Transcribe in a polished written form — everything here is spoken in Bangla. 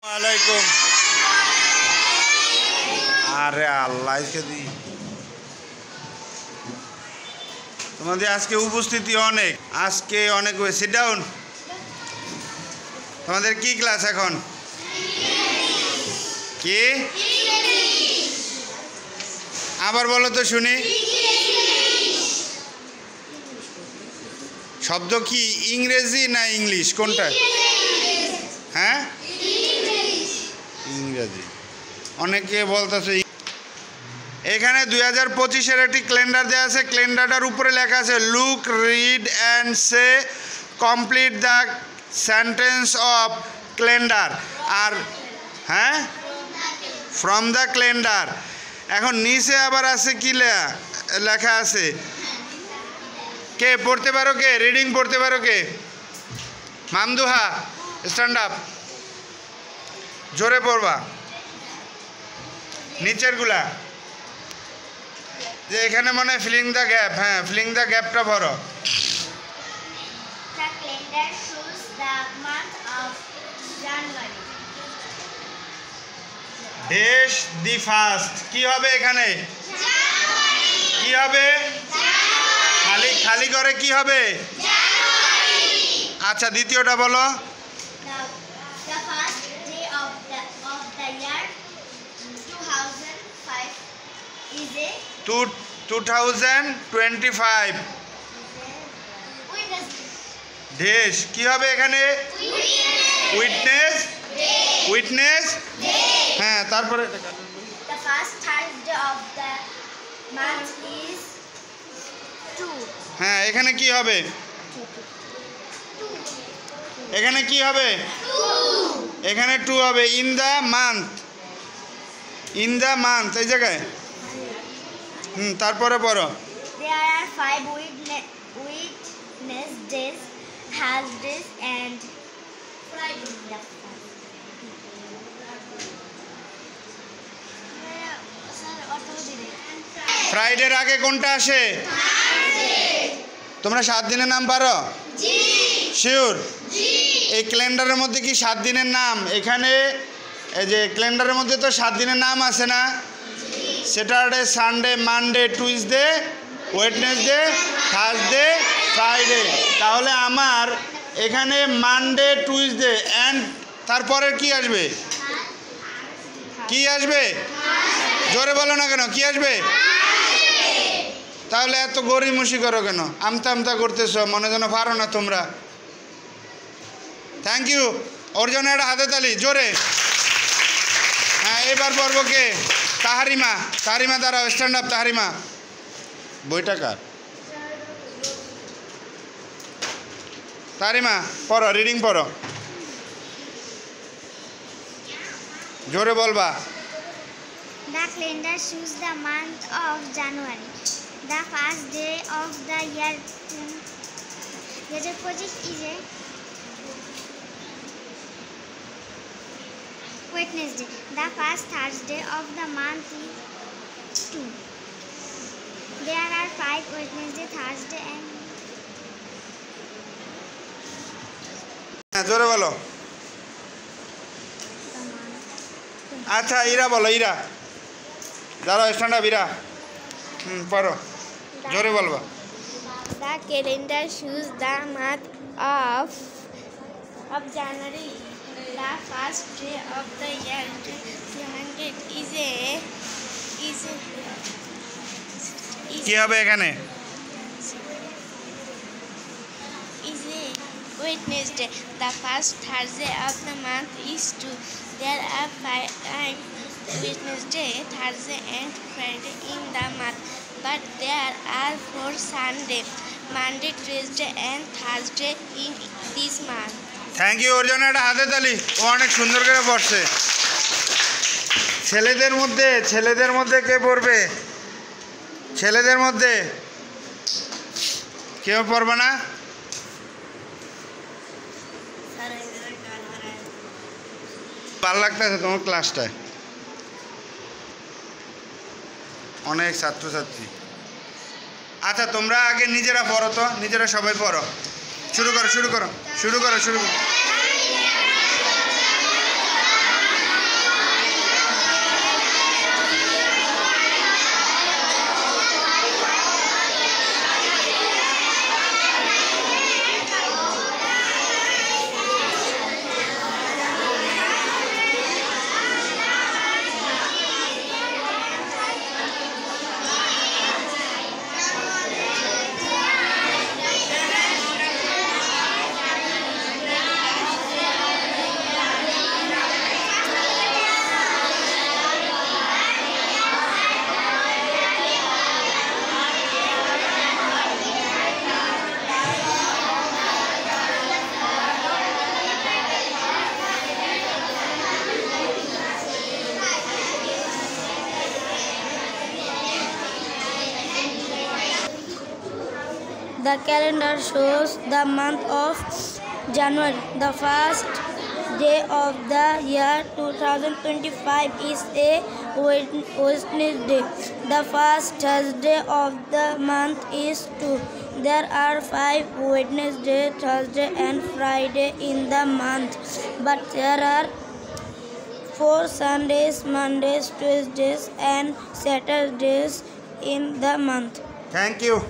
ওয়ালাইকুম। আরে আল্লাহ দি তোমাদের আজকে উপস্থিতি অনেক, আজকে অনেক। Sit down. তোমাদের কি ক্লাস এখন? কি আবার বলো তো শুনি। শব্দ কি ইংরেজি না ইংলিশ, কোনটা? হ্যাঁ, ইংরেজি। অনেকে বলতেছে। এখানে 2025-এর একটি ক্যালেন্ডার দেওয়া আছে। ক্যালেন্ডারটার উপরে লেখা আছে look, read and say complete the sentence of calendar. আর হ্যাঁ, ফ্রম দ্য ক্যালেন্ডার। এখন নিচে আবার আছে কি লেখা আছে? কে পড়তে পারো? কে রিডিং পড়তে পারো? কে? মামদুহা, স্ট্যান্ড আপ, জোরে পড়বা। নিচেরগুলা যে এখানে মনে হয় ফিলিং দ্য গ্যাপ। হ্যাঁ, ফিলিং দ্য গ্যাপটা ভরো। The calendar shows the month of January. Dash the first. কি হবে এখানে? কি হবে? খালি খালি করে কি হবে? আচ্ছা, দ্বিতীয়টা বলো। The first day of the year 2005 is a 2025 Wednesday. Dash কি হবে এখানে? উইটনেস। উইটনেস। হ্যাঁ, তারপরে The first Thursday of the month is 2. হ্যাঁ, এখানে কি হবে? এখানে কি হবে? এখানে 2 হবে। In the month. In the month এই জায়গায়। তারপরে পড়ো। There are 5 Wednesdays, Thursdays and Fridays. ফ্রাইডের আগে কোনটা আসে? তোমরা 7 দিনের নাম পারো? শিওর? এই ক্যালেন্ডারের মধ্যে কি 7 দিনের নাম? এখানে এই যে ক্যালেন্ডারের মধ্যে তো 7 দিনের নাম আছে না? Saturday, Sunday, Monday, Tuesday, Wednesday, Thursday, Friday. তাহলে আমার এখানে মানডে, টুইসডে অ্যান্ড তারপরের কি আসবে? কি আসবে? জোরে বলো না কেন, কি আসবে? তাহলে এত গড়িমসি করো কেন? আমতা আমতা করতেছ, মনে যেন পারো না তোমরা। Thank you. ওর জন্য একটা হাতে তালি জোরে। হ্যাঁ, এবার পড়বো কে? তাহারিমা। তাহারিমা দাঁড়াও, স্ট্যান্ড আপ। তাহারিমা, বইটা কার? তাহারিমা পড়ো, রিডিং পড়ো, জোরে বলবা। The calendar shows the month of January. The first day of the year 2025 is a Wednesday. The first Thursday of the month is 2. There are 5 Wednesday, Thursday and জোরে বলো। আচ্ছা, ইরা বলো। ইরা দাঁড়াও, স্ট্যান্ড আপ। ইরা পড়ো, জোরে বলবা। The calendar shows the month of January. The first day of the year 2000 কি হবে এখানে? is a Wednesday. The first Thursday of the month is 2. There are 5 Wednesday, Thursday and Friday in the month, but there are 4 Sunday, Monday, Tuesday and Thursday in this month. Thank you. ওর জন্য একটা হাতে তালি। ও অনেক সুন্দর করে পড়ছে। ছেলেদের মধ্যে কে পড়বে? ছেলেদের মধ্যে কেউ পড়বে না? ভালো লাগতেছে তোমার ক্লাসটায়? অনেক ছাত্রছাত্রী। আচ্ছা, তোমরা আগে নিজেরা পড়ো তো, নিজেরা সবাই পড়ো। শুরু করো। The calendar shows the month of January. The first day of the year 2025 is a Wednesday. The first Thursday of the month is 2. There are 5 Wednesday, Thursday and Friday in the month, but there are 4 Sundays, Mondays, Tuesdays and Saturdays in the month. Thank you.